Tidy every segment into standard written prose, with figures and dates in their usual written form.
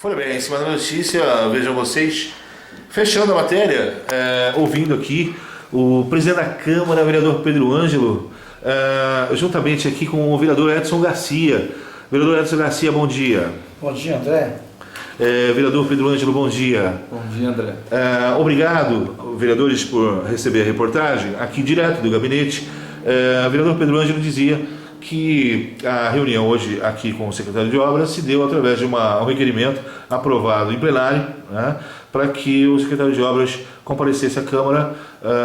Muito bem, em cima da notícia, vejam vocês, fechando a matéria, ouvindo aqui o presidente da Câmara, o vereador Pedro Ângelo, juntamente aqui com o vereador Edson Garcia. Vereador Edson Garcia, bom dia. Bom dia, André. Vereador Pedro Ângelo, bom dia. Bom dia, André. Obrigado, vereadores, por receber a reportagem aqui direto do gabinete. O vereador Pedro Ângelo dizia que a reunião hoje aqui com o secretário de Obras se deu através de um requerimento aprovado em plenário, né, para que o secretário de Obras comparecesse à Câmara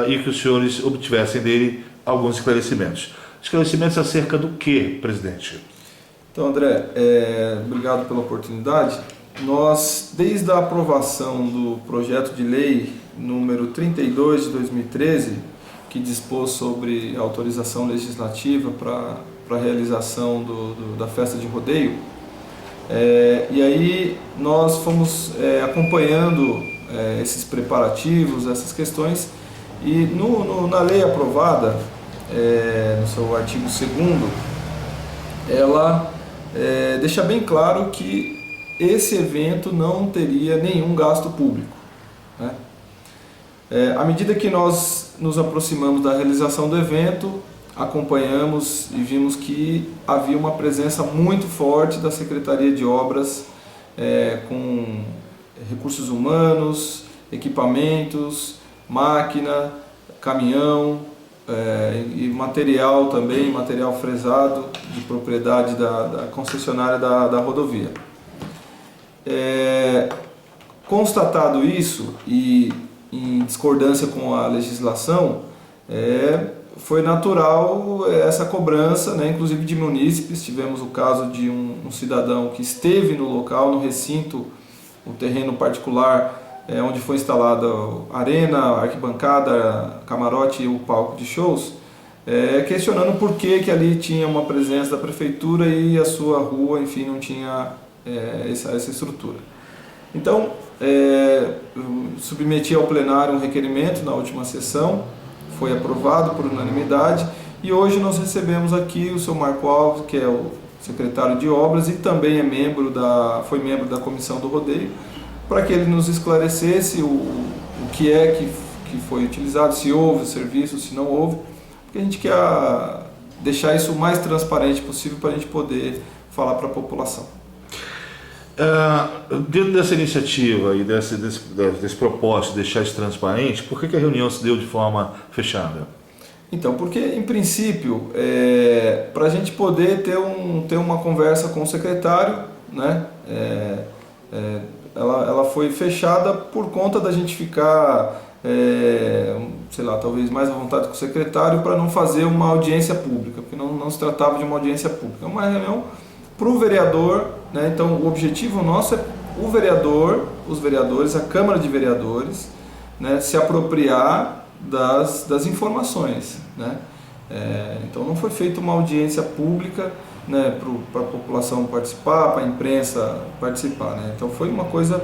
e que os senhores obtivessem dele alguns esclarecimentos. Esclarecimentos acerca do que, presidente? Então, André, obrigado pela oportunidade. Nós, desde a aprovação do projeto de lei número 32 de 2013, que dispôs sobre autorização legislativa para a realização da festa de rodeio, e aí nós fomos acompanhando esses preparativos, essas questões, e na lei aprovada, no seu artigo 2º, ela deixa bem claro que esse evento não teria nenhum gasto público, né? À medida que nós nos aproximamos da realização do evento, acompanhamos e vimos que havia uma presença muito forte da Secretaria de Obras, com recursos humanos, equipamentos, máquina, caminhão e material também, material fresado de propriedade da concessionária da rodovia. Constatado isso e em discordância com a legislação, foi natural essa cobrança, né, inclusive de munícipes. Tivemos o caso de um cidadão que esteve no local, no recinto, o terreno particular, onde foi instalada a arena, a arquibancada, camarote e o palco de shows, questionando por que ali tinha uma presença da prefeitura e a sua rua, enfim, não tinha essa estrutura. Então, submeti ao plenário um requerimento na última sessão, foi aprovado por unanimidade, e hoje nós recebemos aqui o seu Marco Alves, que é o secretário de Obras e também foi membro da comissão do rodeio, para que ele nos esclarecesse o que foi utilizado, se houve serviço, se não houve, porque a gente quer deixar isso o mais transparente possível para a gente poder falar para a população. Dentro dessa iniciativa e desse propósito de deixar isso transparente, por que a reunião se deu de forma fechada? Então, porque em princípio, para a gente poder ter uma conversa com o secretário, né, ela foi fechada por conta da gente ficar, sei lá, talvez mais à vontade com o secretário para não fazer uma audiência pública, porque não se tratava de uma audiência pública, é uma reunião para o vereador, né? Então o objetivo nosso é o vereador, os vereadores, a Câmara de Vereadores, né, se apropriar das informações, né? Então não foi feita uma audiência pública, né, para a população participar, para a imprensa participar, né? Então foi uma coisa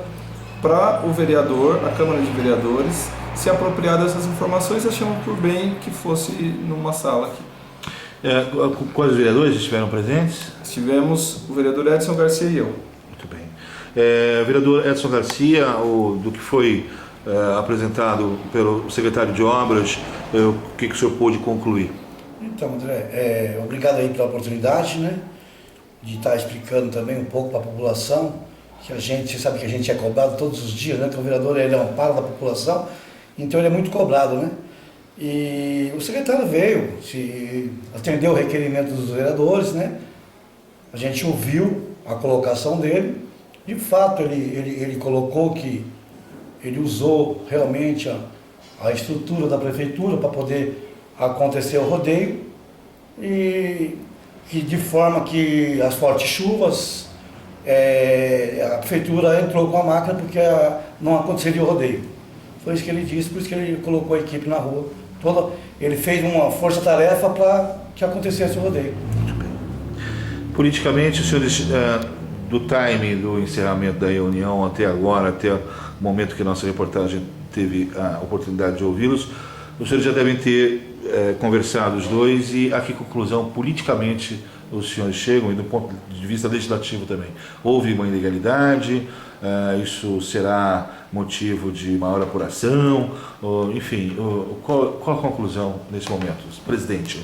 para o vereador, a Câmara de Vereadores, se apropriar dessas informações, achamos por bem que fosse numa sala aqui. Quais vereadores estiveram presentes? Estivemos o vereador Edson Garcia e eu. Muito bem. Vereador Edson Garcia, do que foi apresentado pelo secretário de Obras, o que o senhor pôde concluir? Então, André, obrigado aí pela oportunidade, né, de estar explicando também um pouco para a população, que você sabe que a gente é cobrado todos os dias, né, que o vereador ele é um amparo da população, então ele é muito cobrado, né? E o secretário veio, atendeu o requerimento dos vereadores, né? A gente ouviu a colocação dele. De fato, ele colocou que ele usou realmente a estrutura da prefeitura para poder acontecer o rodeio, e que de forma que as fortes chuvas, a prefeitura entrou com a máquina porque não aconteceria o rodeio. Foi isso que ele disse, por isso que ele colocou a equipe na rua. Ele fez uma força-tarefa para que acontecesse o rodeio. Politicamente, os senhores, do time do encerramento da reunião até agora, até o momento que a nossa reportagem teve a oportunidade de ouvi-los, os senhores já devem ter conversado os dois, e a que conclusão politicamente os senhores chegam, e do ponto de vista legislativo também? Houve uma ilegalidade? Isso será motivo de maior apuração? Enfim, qual a conclusão nesse momento, presidente?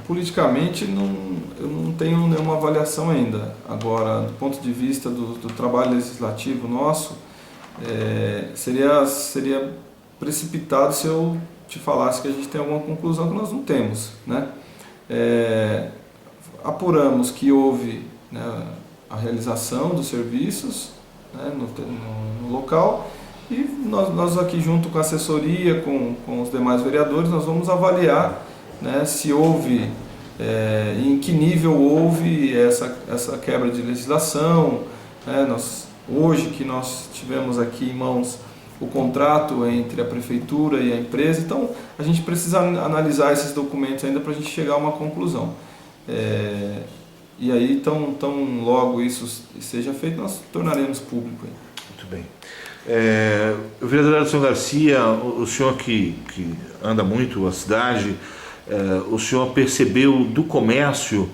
Politicamente, eu não tenho nenhuma avaliação ainda. Agora, do ponto de vista do trabalho legislativo nosso, seria precipitado se eu te falasse que a gente tem alguma conclusão que nós não temos, né? Apuramos que houve, né, a realização dos serviços, né, no local, e nós aqui junto com a assessoria, com os demais vereadores, nós vamos avaliar, né, se houve, em que nível houve essa quebra de legislação, né? Hoje que nós tivemos aqui em mãos o contrato entre a prefeitura e a empresa, então a gente precisa analisar esses documentos ainda para a gente chegar a uma conclusão. E aí, tão logo isso seja feito, nós tornaremos público. Muito bem. O vereador Edson Garcia, o senhor que anda muito a cidade, o senhor percebeu do comércio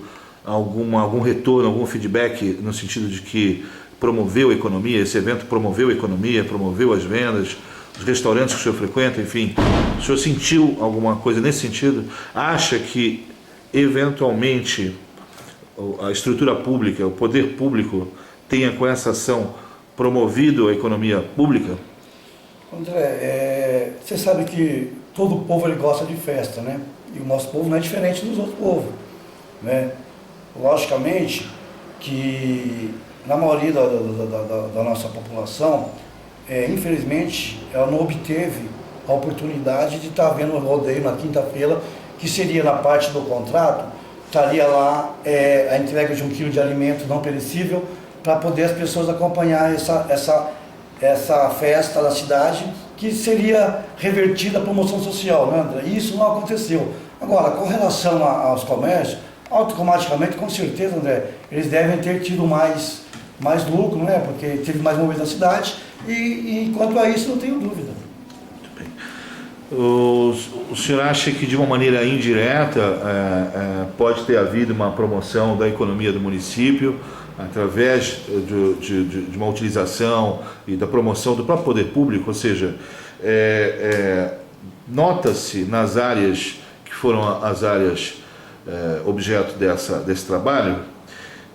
algum retorno, algum feedback no sentido de que promoveu a economia, esse evento promoveu a economia, promoveu as vendas, os restaurantes que o senhor frequenta, enfim, o senhor sentiu alguma coisa nesse sentido? Acha que, eventualmente, a estrutura pública, o poder público, tenha com essa ação promovido a economia pública? André, você sabe que todo povo ele gosta de festa, né? E o nosso povo não é diferente dos outros povos, né? Logicamente que na maioria da nossa população, infelizmente, ela não obteve a oportunidade de estar vendo o rodeio na quinta-feira, que seria na parte do contrato, estaria lá a entrega de 1 quilo de alimento não perecível, para poder as pessoas acompanhar essa festa da cidade, que seria revertida a promoção social, né, André? E isso não aconteceu. Agora, com relação aos comércios, automaticamente, com certeza, André, eles devem ter tido mais lucro, né? Porque teve mais movimento na cidade, e quanto a isso, não tenho dúvida. Muito bem. O senhor acha que, de uma maneira indireta, pode ter havido uma promoção da economia do município através de uma utilização e da promoção do próprio poder público? Ou seja, nota-se nas áreas que foram as áreas objeto desse trabalho,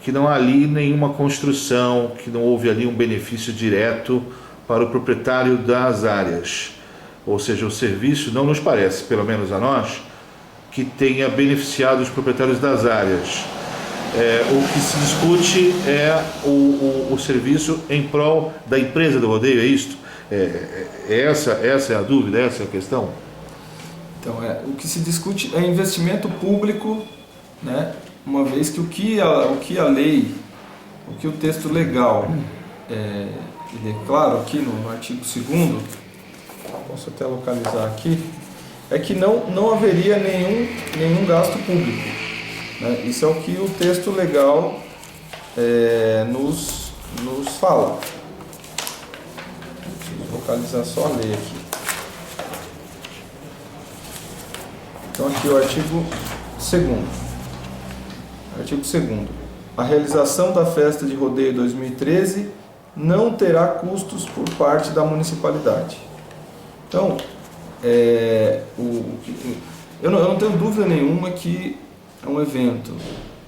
que não há ali nenhuma construção, que não houve ali um benefício direto para o proprietário das áreas. Ou seja, o serviço não nos parece, pelo menos a nós, que tenha beneficiado os proprietários das áreas. O que se discute é o serviço em prol da empresa do rodeio, é isto? Essa é a dúvida, essa é a questão? Então, o que se discute é investimento público, né? Uma vez que o que a lei, o que o texto legal, ele é claro aqui no artigo 2º, posso até localizar aqui, é que não haveria nenhum gasto público, né? Isso é o que o texto legal nos fala. Preciso localizar só a lei aqui. Então aqui o artigo 2º. Artigo 2º. A realização da festa de rodeio 2013 não terá custos por parte da municipalidade. Então, eu não tenho dúvida nenhuma que é um evento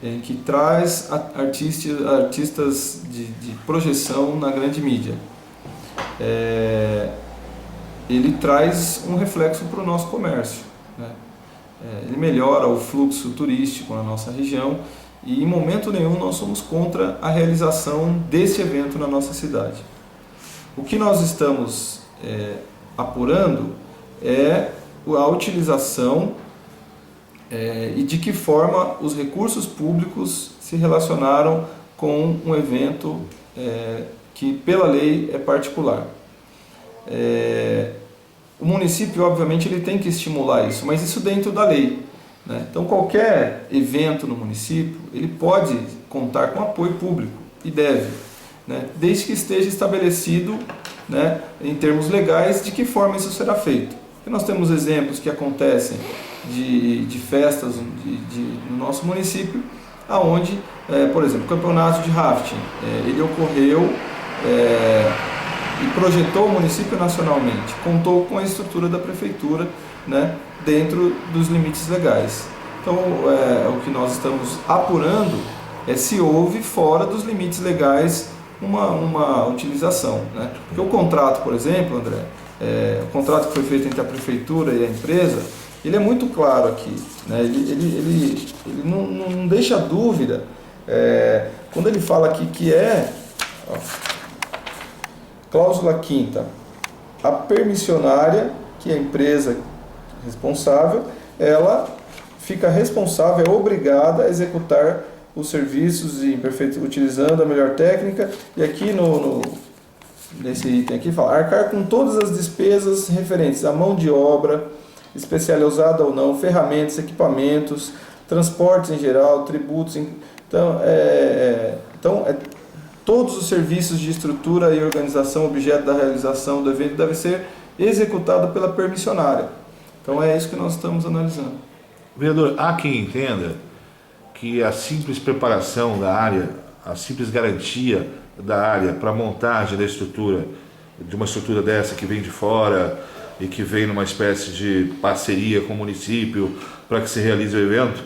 em que traz artistas de projeção na grande mídia. Ele traz um reflexo para o nosso comércio, né? Ele melhora o fluxo turístico na nossa região e em momento nenhum nós somos contra a realização desse evento na nossa cidade. O que nós estamos apurando é a utilização e de que forma os recursos públicos se relacionaram com um evento que pela lei é particular. O município, obviamente, ele tem que estimular isso, mas isso dentro da lei, né? Então, qualquer evento no município, ele pode contar com apoio público, e deve, né? Desde que esteja estabelecido, né, em termos legais, de que forma isso será feito. E nós temos exemplos que acontecem de festas no nosso município, aonde, por exemplo, o campeonato de rafting, ele ocorreu e projetou o município nacionalmente, contou com a estrutura da prefeitura, né, dentro dos limites legais. Então, o que nós estamos apurando é se houve fora dos limites legais uma utilização, né? Porque o contrato, por exemplo, André, o contrato que foi feito entre a prefeitura e a empresa, ele é muito claro aqui, né? Ele não deixa dúvida, quando ele fala aqui que cláusula 5ª, a permissionária, que é a empresa responsável, ela fica responsável, é obrigada a executar os serviços utilizando a melhor técnica, e aqui nesse item aqui fala, arcar com todas as despesas referentes à mão de obra, especializada ou não, ferramentas, equipamentos, transportes em geral, tributos, todos os serviços de estrutura e organização objeto da realização do evento devem ser executados pela permissionária. Então é isso que nós estamos analisando. Vereador, há quem entenda que a simples preparação da área, a simples garantia da área para a montagem da estrutura, de uma estrutura dessa que vem de fora e que vem numa espécie de parceria com o município para que se realize o evento,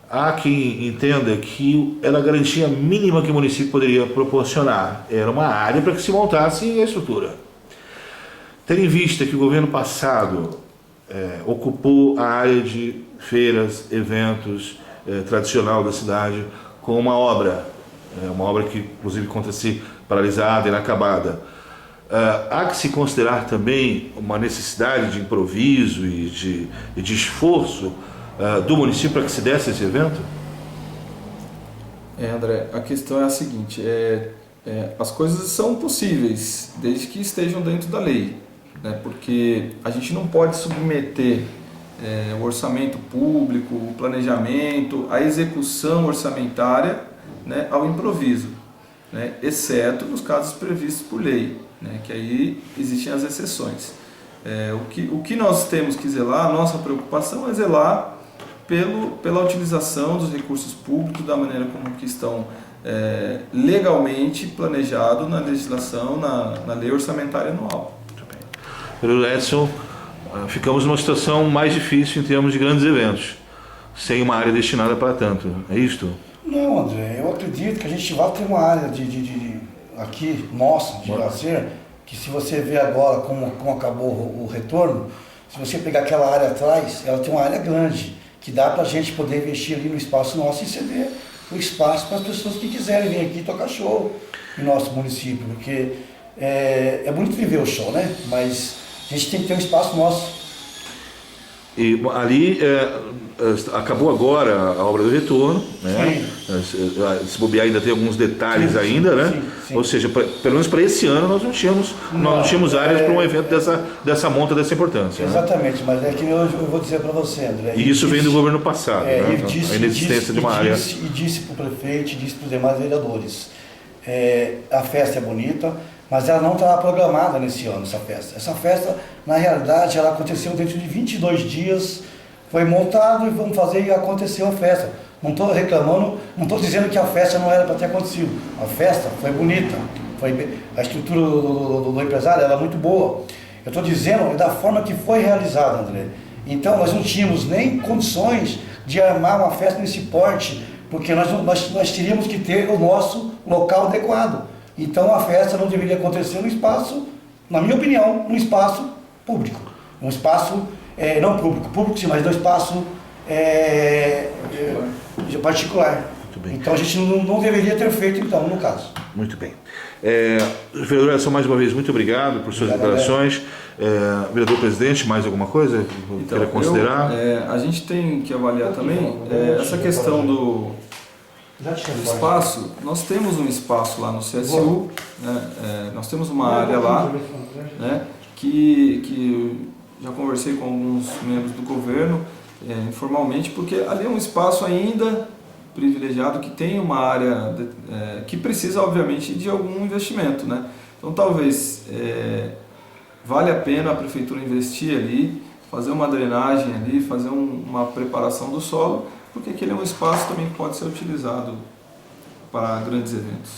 há quem entenda que era a garantia mínima que o município poderia proporcionar. Era uma área para que se montasse a estrutura. Tendo em vista que o governo passado ocupou a área de feiras, eventos, tradicional da cidade, com uma obra que inclusive encontra-se paralisada, inacabada. Há que se considerar também uma necessidade de improviso e de esforço do município para que se desse esse evento? André, a questão é a seguinte, as coisas são possíveis, desde que estejam dentro da lei, né? Porque a gente não pode submeter o orçamento público, o planejamento, a execução orçamentária, né, ao improviso, né, exceto nos casos previstos por lei, né, que aí existem as exceções. O que nós temos que zelar, a nossa preocupação é zelar pela utilização dos recursos públicos da maneira como que estão legalmente planejados na legislação, na lei orçamentária anual. Muito bem. Pelo Edson, ficamos numa situação mais difícil em termos de grandes eventos, sem uma área destinada para tanto, é isto? Não, André, eu acredito que a gente vai ter uma área aqui, nossa, de lazer, que se você ver agora como acabou o retorno, se você pegar aquela área atrás, ela tem uma área grande, que dá para a gente poder investir ali no espaço nosso e ceder o espaço para as pessoas que quiserem vir aqui tocar show no nosso município, porque é bonito viver o show, né? Mas a gente tem que ter um espaço nosso. E ali acabou agora a obra do retorno, né? Se bobear ainda tem alguns detalhes ainda, né? Sim. Ou seja, pelo menos para esse ano nós não tínhamos áreas para um evento dessa monta, dessa importância. Exatamente, né? mas é que eu vou dizer para você, André. E isso vem do governo passado, né? A inexistência de uma área. E disse para o prefeito, disse para os demais vereadores, a festa é bonita, mas ela não estava programada nesse ano, essa festa. Essa festa, na realidade, ela aconteceu dentro de 22 dias, foi montado e vamos fazer e aconteceu a festa. Não estou reclamando, não estou dizendo que a festa não era para ter acontecido. A festa foi bonita, a estrutura do empresário era muito boa. Eu estou dizendo da forma que foi realizada, André. Então, nós não tínhamos nem condições de armar uma festa nesse porte, porque nós teríamos que ter o nosso local adequado. Então a festa não deveria acontecer no espaço, na minha opinião, num espaço público. Um espaço, não público sim, mas num espaço particular. Então a gente não deveria ter feito, então, no caso. Muito bem. Vereador Edson, mais uma vez, muito obrigado por suas declarações. Vereador presidente, mais alguma coisa que queira considerar? A gente tem que avaliar também essa questão do espaço. Nós temos um espaço lá no CSU, né? Nós temos uma área lá, né? que já conversei com alguns membros do governo informalmente, porque ali é um espaço ainda privilegiado que tem uma área que precisa, obviamente, de algum investimento, né? Então talvez vale a pena a prefeitura investir ali, fazer uma drenagem ali, fazer uma preparação do solo, porque aquele é um espaço também que pode ser utilizado para grandes eventos.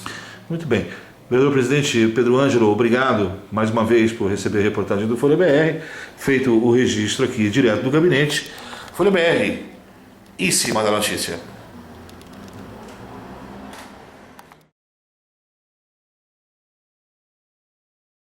Muito bem. Vereador presidente Pedro Ângelo, obrigado mais uma vez por receber a reportagem do Folha BR, feito o registro aqui direto do gabinete. Folha BR, em cima da notícia.